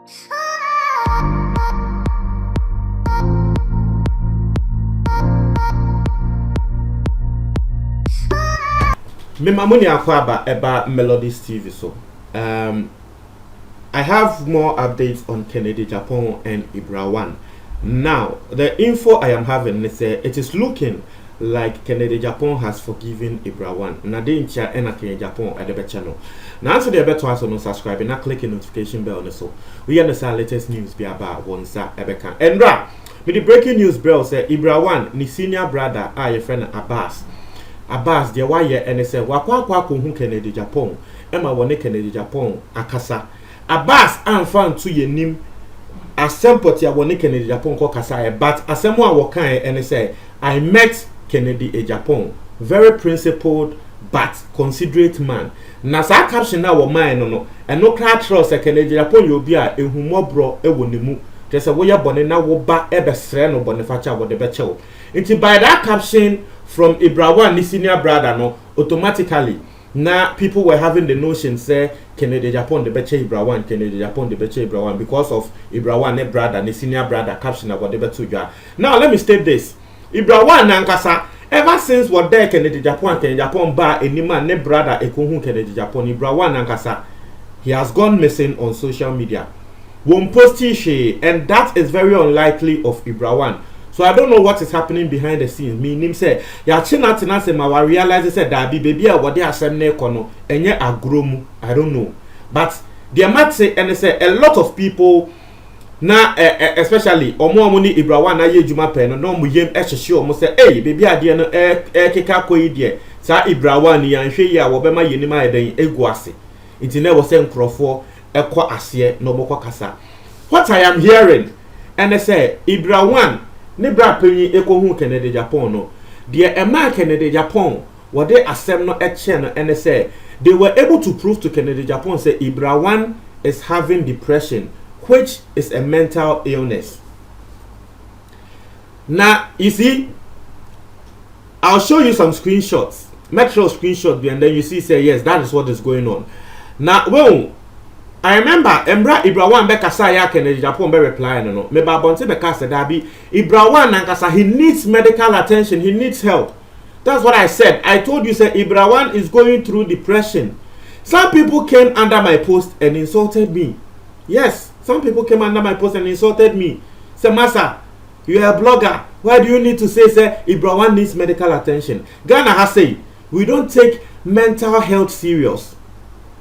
Me mamuni akwaba eba Melodies TV so. I have more updates on Kennedy Japan and Ibra One. Now, the info I am having is it is looking like Kennedy Japan has forgiven Ibra One. Na de ncha ena Kennedy Japan at the channel. Now, answer the better to subscribe and click the notification bell on so. We understand latest news be about one sa ebeka. And with the breaking news bell say Ibra One ni senior brother your friend Abbas. Abbas de waye ene say wakwa ko hu Kennedy Japan. Emma wone Kennedy Japan akasa. Abbas anfan to yenim asempoti a wone Kennedy Japan ko kasa but asemo a wokan ene say I met Kennedy Japan, very principled but considerate man. Na sa caption na wo man no eno kra trust Kennedy Japan yo bi a ehumobro ewo nemu. Just wo ya bone na wo ba ebesre no bone facha wo de beche. Inti by that caption from Ibra One ni senior brother no automatically now people were having the notion say Kennedy Japan the beche Ibra One, Kennedy Japan the beche Ibra One because of Ibra One ne brother ne senior brother caption about the betu. Now let me state this. Ibra One nankasa ever since what there Kennedy Japan ba any man ne brother ekohu Kennedy Japan Ibra One nankasa he has gone missing on social media. Won't post she and that is very unlikely of Ibra One. So I don't know what is happening behind the scenes. Me nim say ya china tina say ma realize say that baby a what they asem na ekono enye agromu. I don't know. But they might say and say a lot of people na especially omo ni Ibra One na ye juma pe no mu yem ehhehye omo say hey baby ade no keka koyi de sa Ibra One ya nhwe yi a wo be ma yenim ayeden egu ase. Nti na wo say nkrofo ekọ ase no bokọ kasa. What I am hearing and they say Ibra One ne bra penyi ekohu Kennedy Japan no de ema Kennedy Japan what they asem no eche no and say they were able to prove to Kennedy Japan say Ibra One is having depression which is a mental illness. Now you see I'll show you some screenshots, metro screenshot and then you see say yes that is what is going on. Now well I remember Ibra One beka sa ya Kennedy Japan be reply no me ba bonte beka say that be Ibra One nankasa he needs medical attention, he needs help. That's what I said. I told you say Ibra One is going through depression. Some people came under my post and insulted me. Yes, some people came under my post and insulted me. Say Masa, you are a blogger. Why do you need to say Ibra One needs medical attention? Ghana has said we don't take mental health serious.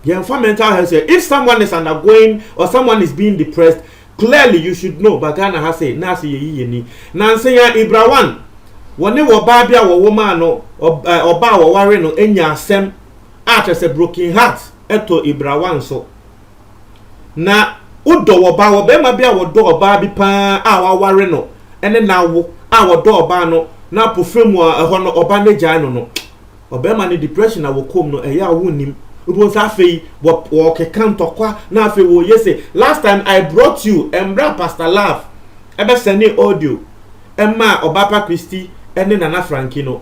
Yeah, for mental health, if someone is undergoing or someone is being depressed, clearly you should know. But Ghana has said, "Nasi ye ni." Nancy ya Ibra One, wone wo ba bia wo woman no oba wo ware no enya asem at a broken heart eto Ibra One so. Na udo wo ba wo be ma bia wo do oba bi pa a wa ware no ene na wo a wo do oba no na pofemu a ho no oba na gya no oba ma ni depression na wo kom no eya wo nim. Last time I brought you Embra Pastor Love ebe sending audio Emma Obapa Christie and Nana Frankino.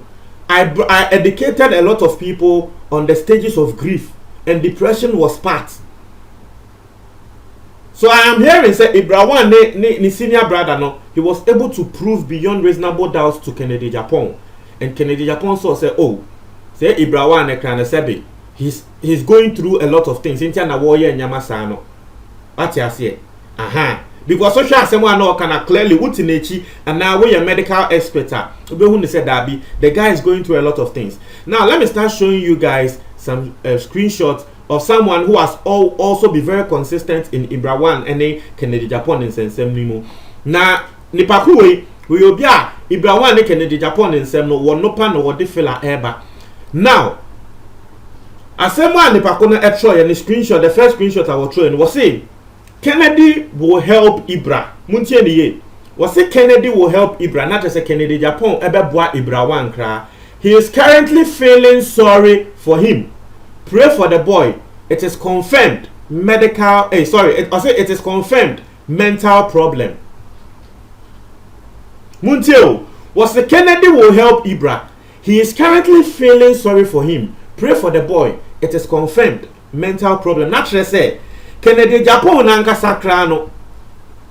I educated a lot of people on the stages of grief and depression was part. So I am hearing say Ibra One ni senior brother no he was able to prove beyond reasonable doubts to Kennedy Japan and Kennedy Japan so say oh say Ibra One e kan sebe he's going through a lot of things. Intia na warrior nyama sano. Ati ase. Aha. Because social asemo na kana clearly wutinechi and now we a medical expert. Obehu ne said that the guy is going through a lot of things. Now let me start showing you guys some screenshots of someone who has also be very consistent in Ibra One and Kennedy Japan in sensem nimo. Na nipakuwe we obia Ibra One and Kennedy Japan in sensem no one no pa no wode fela eba. Now Asema ni pakona etro ya ni screenshot. The first screenshot I was showing was saying Kennedy will help Ibra. Muntie ni ye. Was say Kennedy will help Ibra. Not just a Kennedy Japan ebe boa Ibra One kra. He is currently feeling sorry for him. Pray for the boy. It is confirmed medical. It is confirmed mental problem. Muntie was the Kennedy will help Ibra. He is currently feeling sorry for him. Pray for the boy. It is confirmed mental problem. Naturally say Kennedy Japan nankasa kra no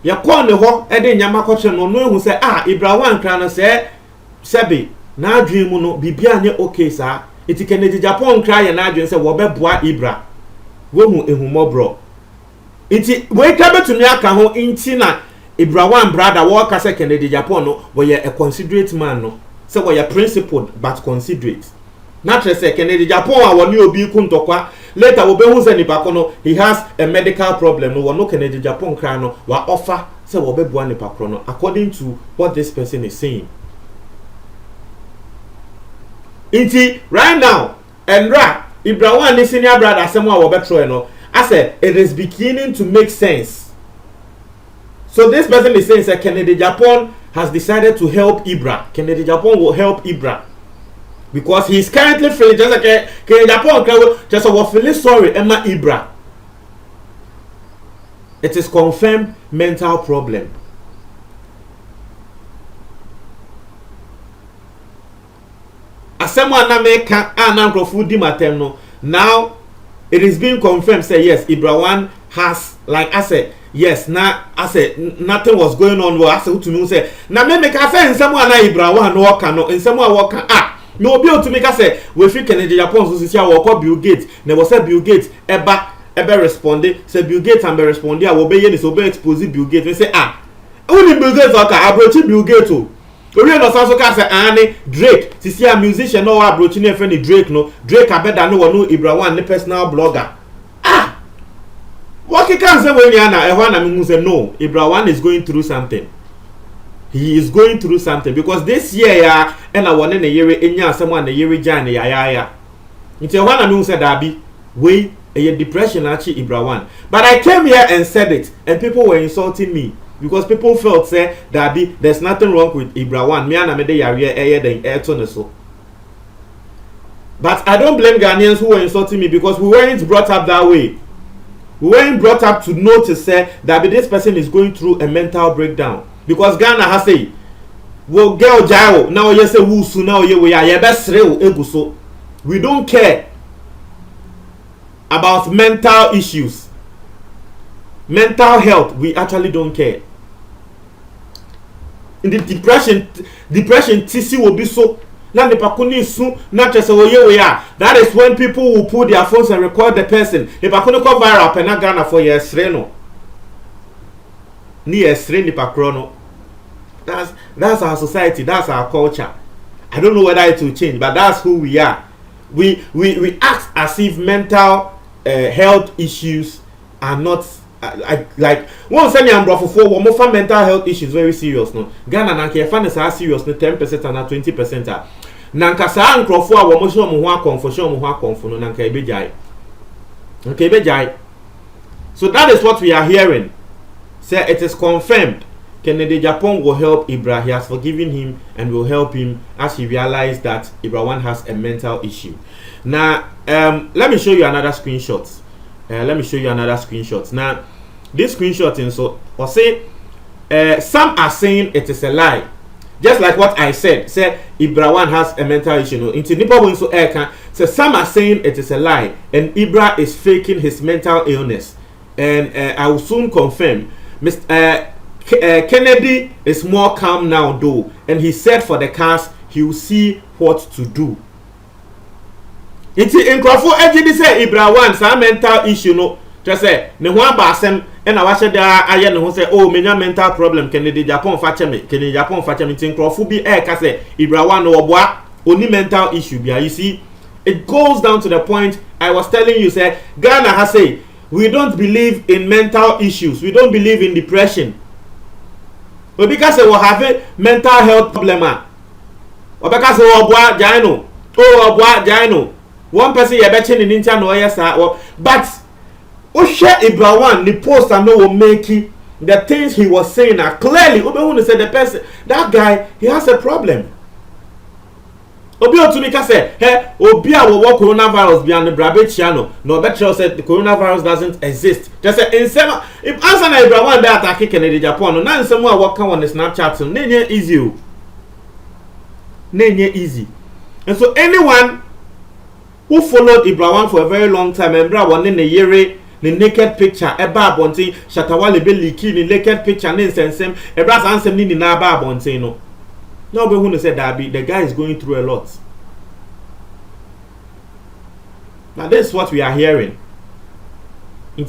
ya call ne ho e de nyama kwoche no no ehu say Ibrawan kra no say sebe na adwen mu no bibia anye okay sa iti Kennedy Japan kra ye na adwen say wo beboa Ibra wo hu ehumobro iti we ka betumi aka ho inti na Ibrawan brother wo ka say Kennedy Japan no wo ye a considerate man no say wo ye principled but considerate na tre say Kennedy Japan a wo ni obi ku ntokwa later wo be hu say nipa ko no he has a medical problem no wo no Kennedy Japan kra no wa offer say wo beboa nipa ko no according to what this person is saying. Inti right now Enra Ibrawan ni senior brother asemo a wo betro no I said it is beginning to make sense. So this person is saying that Kennedy Japan has decided to help Ibra. Kennedy Japan will help Ibra because he is currently feeling just like Kennedy Japan just was feeling sorry Emma Ibra. It is confirmed mental problem. Asemo na me kan ana nkrofo di matem no now it is being confirmed say yes Ibrawan has like I said yes na I said nothing was going on well I said to me say na me make I say nsemo na Ibrawan no work no nsemo a work no obi o to make I say we fit Kennedy Japan so sia work Bill Gates na we say Bill Gates ebe responde say Bill Gates and be responde a we be ye ni so be expose Bill Gates we say who ni Bill Gates oka approach Bill Gates o Ori no so ka say ani Drake sisi a musician no wa approach ni friend Drake no Drake abeda no no Ibrawan ni personal blogger what can say when you na ehwa na me say no Ibrawan is going through something. He is going through something because this year ya and I want na yere enya someone na yere jan ya nti ehwa na me say dabi we a depression actually Ibrawan but I came here and said it and people were insulting me because people felt say dabi there's nothing wrong with Ibrawan me na me de yare den eto so. But I don't blame Ghanaians who were insulting me because we weren't brought up that way. We weren't brought up to notice that this person is going through a mental breakdown. Because Ghana has say, well, girl jail now you say wusu now you we are best eguso. We don't care about mental issues. Mental health, we actually don't care. In the depression TC will be so na nipa kuni su na chese oye we are. That is when people will put their phones and record the person. Nipa kuni go viral pena Ghana for yesre no. Ni yesre nipa krono. That's our society, that's our culture. I don't know whether it will change, but that's who we are. We act as if mental health issues are not like one say am bro for one more mental health issues very serious no. Ghana na ke fa na serious no 10% and 20%. Nanka saa nkrofo a wo mo so mo ho akonfo no nanka ebejai. Okay, ebejai. So that is what we are hearing. Say it is confirmed Kennedy Japan will help Ibra. He has forgiven him and will help him as he realized that Ibrawan has a mental issue. Now, let me show you another screenshot. Now, this screenshot in so or say some are saying it is a lie. Just like what I said, say Ibrawan has a mental issue. No, into Nipa going so so some are saying it is a lie and Ibra is faking his mental illness. And I will soon confirm. Mr. Kennedy is more calm now though, and he said for the cast he will see what to do. Iti nkrofo ejidi say Ibrawan sa mental issue no just say ne ho abasem and awahye da aye ne ho say oh menya mental problem Kennedy Japan fa cheme iti nkrofo bi ka say Ibrawan no oboa oni mental issue bia. You see it goes down to the point I was telling you say Ghana has say we don't believe in mental issues, we don't believe in depression. But because we have a mental health problem, or because we are Jaino, one person you betting in India no yes, but Ibrawan the post and no will make it. The things he was saying are clearly said the person that guy he has a problem. Obi otumika say, hey, Obi a wo coronavirus beyond the Brabechiano. No better said the coronavirus doesn't exist. Just say in some if answer na Ibrawan be attack Kennedy Japan, no na some a work on the Snapchat so nenye easy. Nenye easy. And so anyone who followed Ibrawan for a very long time and Ibrawan in the yere the naked picture eba abonten Shatawale be leaky the naked picture ne nsensem ebra sansem ni na ba abonten no now be who say that the guy is going through a lot. Now this is what we are hearing. But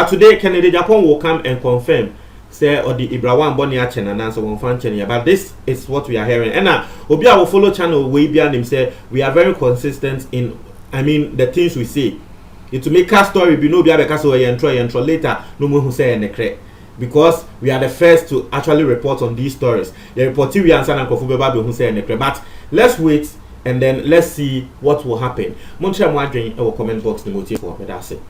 today Kennedy Japan will come and confirm say or the Ibrawan Bonnie Achen and answer one fan channel. But this is what we are hearing. And now Obia will follow channel way beyond him say we are very consistent in the things we say. It to make a story be no be because we intro later no more who say any because we are the first to actually report on these stories. The reporting we answer and Kofu who say any but let's wait and then let's see what will happen. Montreal Madrid our comment box the motive for that's it.